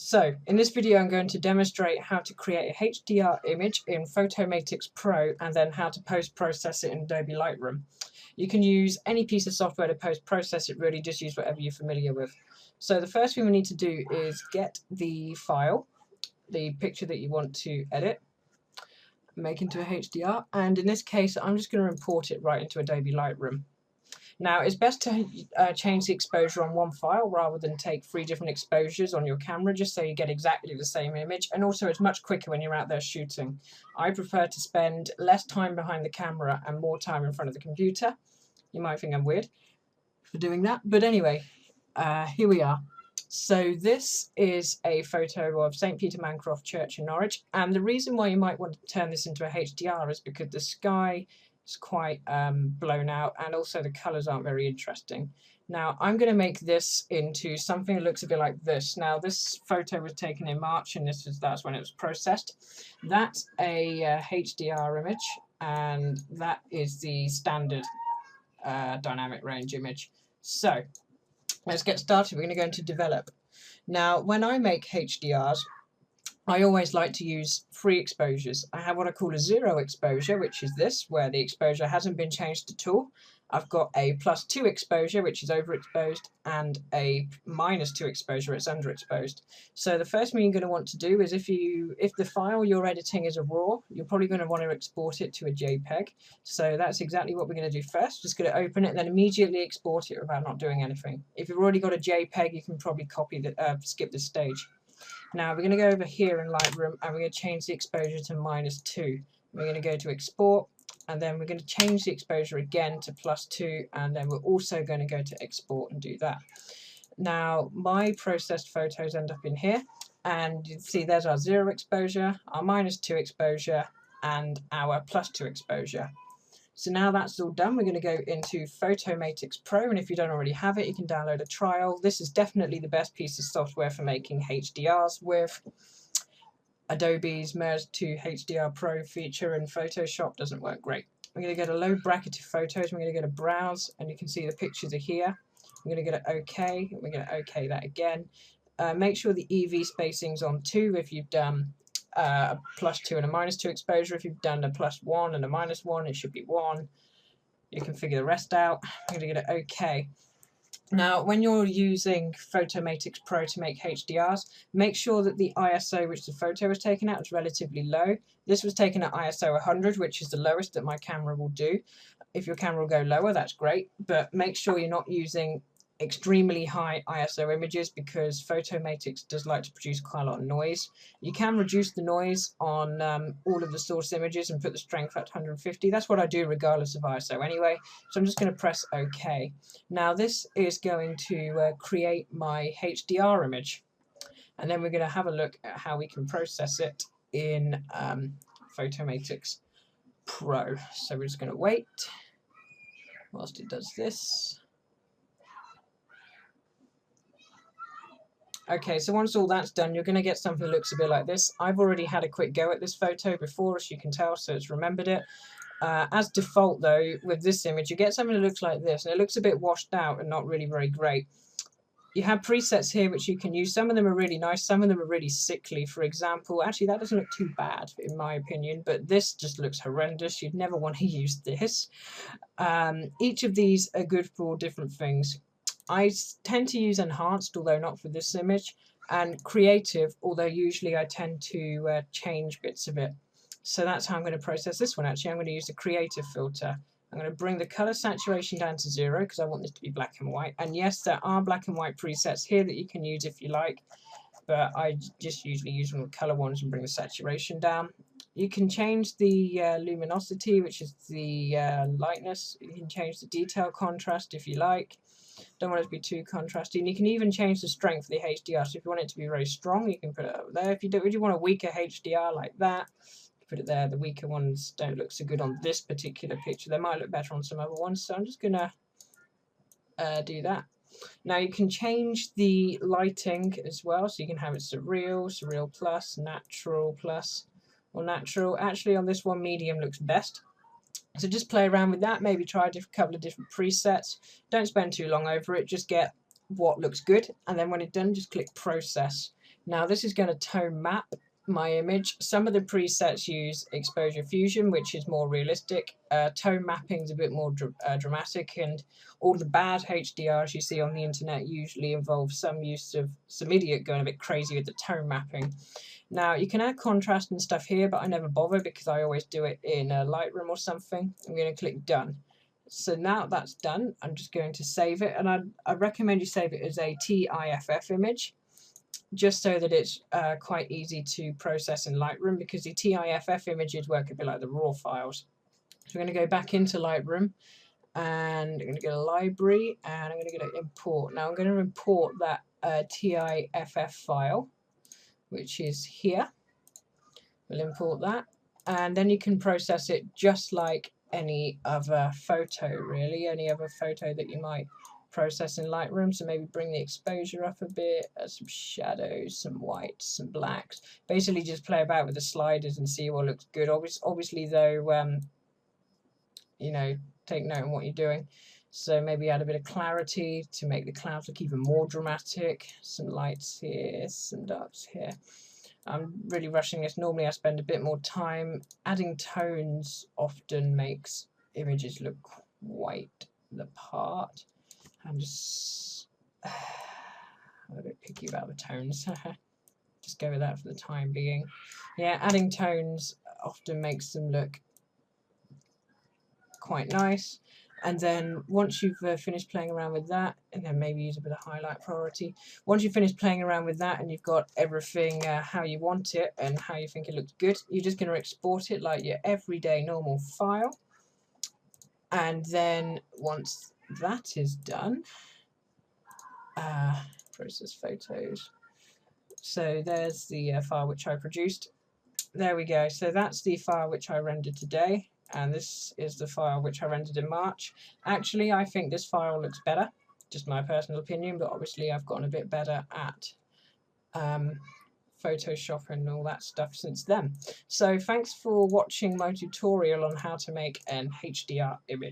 So in this video I'm going to demonstrate how to create a HDR image in Photomatix Pro and then how to post-process it in Adobe Lightroom. You can use any piece of software to post-process it, really just use whatever you're familiar with. So the first thing we need to do is get the file, the picture that you want to edit, make into a HDR, and in this case I'm just going to import it right into Adobe Lightroom. Now, it's best to change the exposure on one file rather than take 3 different exposures on your camera, just so you get exactly the same image. And also, it's much quicker when you're out there shooting. I prefer to spend less time behind the camera and more time in front of the computer. You might think I'm weird for doing that, but anyway, here we are. So this is a photo of St. Peter Mancroft Church in Norwich, and the reason why you might want to turn this into a HDR is because the sky is quite blown out, and also the colours aren't very interesting. Now I'm going to make this into something that looks a bit like this. Now this photo was taken in March, and that's when it was processed. That's a HDR image, and that is the standard dynamic range image. So let's get started. We're going to go into develop. Now when I make HDRs, I always like to use 3 exposures. I have what I call a 0 exposure, which is this, where the exposure hasn't been changed at all. I've got a +2 exposure, which is overexposed, and a -2 exposure, it's underexposed. So the first thing you're going to want to do is if the file you're editing is a RAW, you're probably going to want to export it to a JPEG. So that's exactly what we're going to do first. Just going to open it and then immediately export it without not doing anything. If you've already got a JPEG, you can probably skip this stage. Now we're going to go over here in Lightroom and we're going to change the exposure to -2. We're going to go to export, and then we're going to change the exposure again to +2, and then we're also going to go to export and do that. Now my processed photos end up in here, and you can see there's our 0 exposure, our -2 exposure, and our +2 exposure. So now that's all done, we're going to go into Photomatix Pro, and if you don't already have it, you can download a trial. This is definitely the best piece of software for making HDRs with. Adobe's Merge to HDR Pro feature in Photoshop doesn't work great. We're going to go to low bracketed photos, we're going to go to browse, and you can see the pictures are here. I'm going to go to OK, and we're going to OK that again. Make sure the EV spacing's on 2 if you've done a +2 and a -2 exposure. If you've done a +1 and a -1, it should be 1. You can figure the rest out. I'm going to go to OK. Now, when you're using Photomatix Pro to make HDRs, make sure that the ISO which the photo was taken at is relatively low. This was taken at ISO 100, which is the lowest that my camera will do. If your camera will go lower, that's great, but make sure you're not using extremely high ISO images, because Photomatix does like to produce quite a lot of noise. You can reduce the noise on all of the source images and put the strength at 150. That's what I do regardless of ISO anyway. So I'm just going to press OK. Now this is going to create my HDR image, and then we're going to have a look at how we can process it in Photomatix Pro. So we're just going to wait whilst it does this. Okay, so once all that's done, you're going to get something that looks a bit like this. I've already had a quick go at this photo before, as you can tell, so it's remembered it. As default, though, with this image, you get something that looks like this, and it looks a bit washed out and not really very great. You have presets here which you can use. Some of them are really nice, some of them are really sickly. For example, actually that doesn't look too bad in my opinion, but this just looks horrendous. You'd never want to use this. Each of these are good for different things. I tend to use enhanced, although not for this image, and creative, although usually I tend to change bits of it. So that's how I'm going to process this one. Actually, I'm going to use the creative filter. I'm going to bring the color saturation down to 0 because I want this to be black and white. And yes, there are black and white presets here that you can use if you like, but I just usually use one of the color ones and bring the saturation down. You can change the luminosity, which is the lightness. You can change the detail contrast if you like. Don't want it to be too contrasty, and you can even change the strength of the HDR. So if you want it to be very strong, you can put it over there. If you want a weaker HDR like that, put it there. The weaker ones don't look so good on this particular picture. They might look better on some other ones, so I'm just gonna do that. Now you can change the lighting as well, so you can have it surreal, surreal plus, natural plus, or natural. Actually on this one, medium looks best. So just play around with that, maybe try a couple of different presets. Don't spend too long over it, just get what looks good, and then when it's done, just click process. Now this is going to tone map my image. Some of the presets use exposure fusion, which is more realistic. Tone mapping is a bit more dramatic, and all the bad HDRs you see on the internet usually involve some use of some idiot going a bit crazy with the tone mapping. Now you can add contrast and stuff here, but I never bother because I always do it in Lightroom or something. I'm going to click done. So now that's done, I'm just going to save it, and I recommend you save it as a TIFF image, just so that it's quite easy to process in Lightroom, because the TIFF images work a bit like the RAW files. So I'm going to go back into Lightroom, and I'm going to go to Library, and I'm going to go to Import. Now I'm going to import that TIFF file, which is here. We'll import that, and then you can process it just like any other photo, really, any other photo that you might process in Lightroom. So maybe bring the exposure up a bit, some shadows, some whites, some blacks. Basically just play about with the sliders and see what looks good. Obviously though, you know, take note on what you're doing. So maybe add a bit of clarity to make the clouds look even more dramatic. Some lights here, some darks here. I'm really rushing this. Normally I spend a bit more time. Adding tones often makes images look quite the part. I'm just I'm a bit picky about the tones. Just go with that for the time being. Yeah, adding tones often makes them look quite nice. And then once you've finished playing around with that, and then maybe use a bit of highlight priority. Once you've finished playing around with that and you've got everything how you want it and how you think it looks good, you're just going to export it like your everyday normal file. And then once that is done, process photos. So there's the file which I produced. There we go. So that's the file which I rendered today. And this is the file which I rendered in March. Actually, I think this file looks better, just my personal opinion, but obviously I've gotten a bit better at Photoshop and all that stuff since then. So thanks for watching my tutorial on how to make an HDR image.